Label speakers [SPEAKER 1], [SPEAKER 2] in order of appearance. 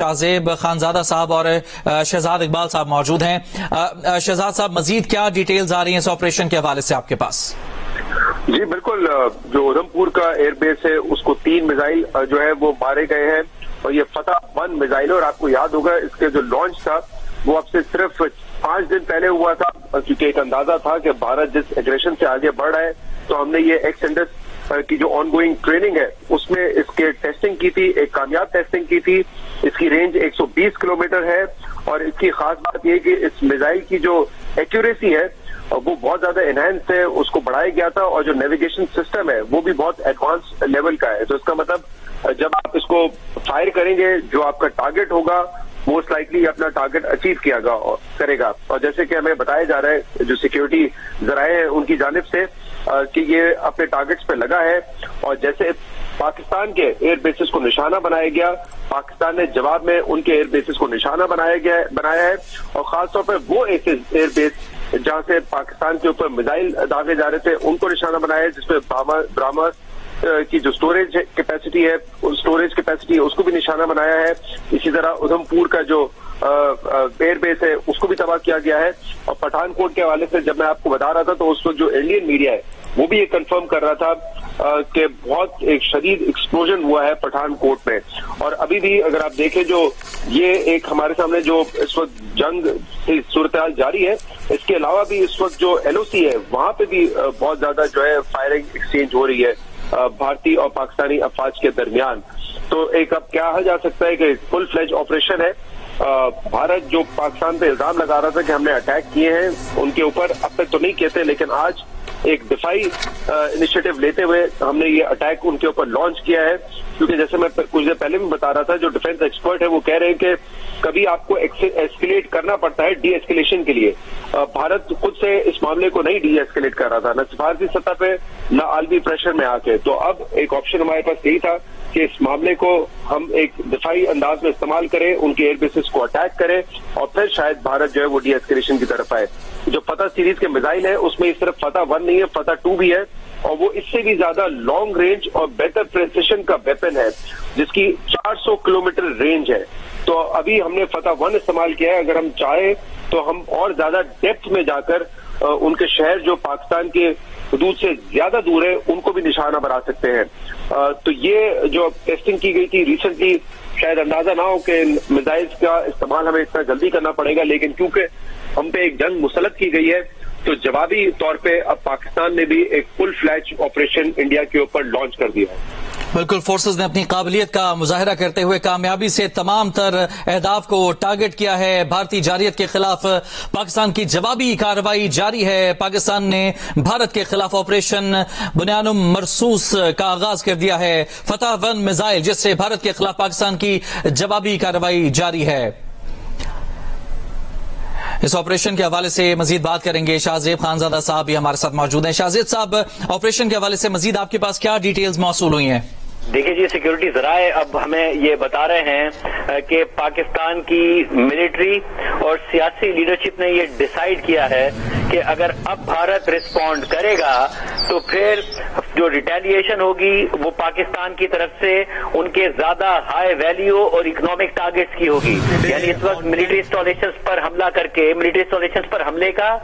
[SPEAKER 1] شاہزیب خانزادہ صاحب اور شہزاد اقبال صاحب موجود ہیں۔ شہزاد صاحب، مزید کیا ڈیٹیلز آ رہی ہیں اس آپریشن کے حوالے سے آپ کے پاس؟
[SPEAKER 2] جی بالکل، جو ادھمپور کا ایئر بیس ہے اس کو 3 میزائل جو ہے وہ مارے گئے ہیں، اور یہ فتح 1 میزائل ہے، اور آپ کو یاد ہوگا اس کے جو لانچ تھا وہ اب سے صرف 5 دن پہلے ہوا تھا، کیونکہ ایک اندازہ تھا کہ بھارت جس ایگریشن سے آگے بڑھ رہا ہے، تو ہم نے یہ ایکس انڈس کی جو آن گوئنگ ٹریننگ ہے اس میں اس کے ٹیسٹنگ کی تھی، ایک کامیاب ٹیسٹنگ کی تھی۔ اس کی رینج 120 کلومیٹر ہے، اور اس کی خاص بات یہ کہ اس میزائل کی جو ایکیوریسی ہے وہ بہت زیادہ انہینس ہے، اس کو بڑھایا گیا تھا، اور جو نیویگیشن سسٹم ہے وہ بھی بہت ایڈوانس لیول کا ہے۔ تو اس کا مطلب جب آپ اس کو فائر کریں گے، جو آپ کا ٹارگٹ ہوگا موسٹ لائکلی اپنا ٹارگٹ اچیو کرے گا۔ اور جیسے کہ ہمیں بتایا جا رہا ہے جو سیکیورٹی ذرائع ہیں ان کی جانب سے کہ یہ اپنے ٹارگٹس پہ لگا ہے، اور جیسے پاکستان کے ایئر بیسز کو نشانہ بنایا گیا، پاکستان نے جواب میں ان کے ایئر بیسز کو نشانہ بنایا ہے، اور خاص طور پر وہ ایئر بیس جہاں سے پاکستان کے اوپر میزائل داغے جا رہے تھے ان کو نشانہ بنایا ہے، جس پہ برہمس کی جو اسٹوریج کیپیسٹی ہے اس کو بھی نشانہ بنایا ہے۔ اسی طرح ادھمپور کا جو ایئر بیس ہے اس کو بھی تباہ کیا گیا ہے۔ اور پٹھان کوٹ کے حوالے سے جب میں آپ کو بتا رہا تھا تو اس وقت جو انڈین میڈیا ہے وہ بھی یہ کنفرم کر رہا تھا کہ بہت ایک شدید ایکسپلوژن ہوا ہے پٹھان کوٹ میں، اور ابھی بھی اگر آپ دیکھیں جو یہ ایک ہمارے سامنے جو اس وقت جنگ کی صورتحال جاری ہے، اس کے علاوہ بھی اس وقت جو LOC ہے وہاں پہ بھی بہت زیادہ جو ہے فائرنگ ایکسچینج ہو رہی ہے بھارتی اور پاکستانی افواج کے درمیان۔ تو ایک اب کیا کہا جا سکتا ہے کہ فل فلیج آپریشن ہے۔ بھارت جو پاکستان پہ الزام لگا رہا تھا کہ ہم نے اٹیک کیے ہیں ان کے اوپر، اب تک تو نہیں کہتے، لیکن آج ایک دفاعی انیشیٹو لیتے ہوئے ہم نے یہ اٹیک ان کے اوپر لانچ کیا ہے، کیونکہ جیسے میں کچھ دیر پہلے بھی بتا رہا تھا جو ڈیفنس ایکسپرٹ ہے وہ کہہ رہے ہیں کہ کبھی آپ کو ایسکیلیٹ کرنا پڑتا ہے ڈی ایسکیلیشن کے لیے۔ بھارت خود سے اس معاملے کو نہیں ڈی ایسکیلیٹ کر رہا تھا، نہ سفارتی سطح پہ نہ عالمی پریشر میں آ کے، تو اب ایک آپشن ہمارے پاس یہی تھا کہ اس معاملے کو ہم ایک دفاعی انداز میں استعمال کریں، ان کے ایئر بیسز کو اٹیک کریں، اور پھر شاید بھارت جو ہے وہ ڈی ایسکیلیشن کی طرف آئے۔ جو فتح سیریز کے میزائل ہیں اس میں صرف فتح 1 نہیں ہے، فتح 2 بھی ہے، اور وہ اس سے بھی زیادہ لانگ رینج اور بہتر پریسیشن کا ویپن ہے جس کی 400 کلومیٹر رینج ہے۔ تو ابھی ہم نے فتح 1 استعمال کیا ہے، اگر ہم چاہیں تو ہم اور زیادہ ڈیپتھ میں جا کر ان کے شہر جو پاکستان کے حدود سے زیادہ دور ہے ان کو بھی نشانہ بنا سکتے ہیں۔ تو یہ جو ٹیسٹنگ کی گئی تھی ریسنٹلی، شاید اندازہ نہ ہو کہ میزائلز کا استعمال ہمیں اتنا جلدی کرنا پڑے گا، لیکن کیونکہ ہم پہ ایک جنگ مسلط کی گئی ہے تو جوابی طور پہ اب پاکستان نے بھی ایک فل فلیج آپریشن انڈیا کے اوپر لانچ کر دیا ہے۔
[SPEAKER 1] بالکل، فورسز نے اپنی قابلیت کا مظاہرہ کرتے ہوئے کامیابی سے تمام تر اہداف کو ٹارگٹ کیا ہے۔ بھارتی جارحیت کے خلاف پاکستان کی جوابی کارروائی جاری ہے۔ پاکستان نے بھارت کے خلاف آپریشن بنیانم مرصوص کا آغاز کر دیا ہے۔ فتح 1 میزائل جس سے بھارت کے خلاف پاکستان کی جوابی کارروائی جاری ہے۔ اس آپریشن کے حوالے سے مزید بات کریں گے، شاہزیب خانزادہ صاحب بھی ہمارے ساتھ موجود ہیں۔ شاہزیب صاحب، آپریشن کے حوالے سے مزید آپ کے پاس کیا ڈیٹیلز موصول ہوئی ہیں؟
[SPEAKER 3] دیکھیے جی، سیکیورٹی ذرائع اب ہمیں یہ بتا رہے ہیں کہ پاکستان کی ملٹری اور سیاسی لیڈرشپ نے یہ ڈیسائیڈ کیا ہے کہ اگر اب بھارت رسپونڈ کرے گا تو پھر جو ریٹیلیشن ہوگی وہ پاکستان کی طرف سے ان کے زیادہ ہائی ویلیو اور اکنامک ٹارگٹس کی ہوگی، یعنی اس وقت ملٹری انسٹالیشنز پر حملہ کر کے ملٹری انسٹالیشنز پر حملے کا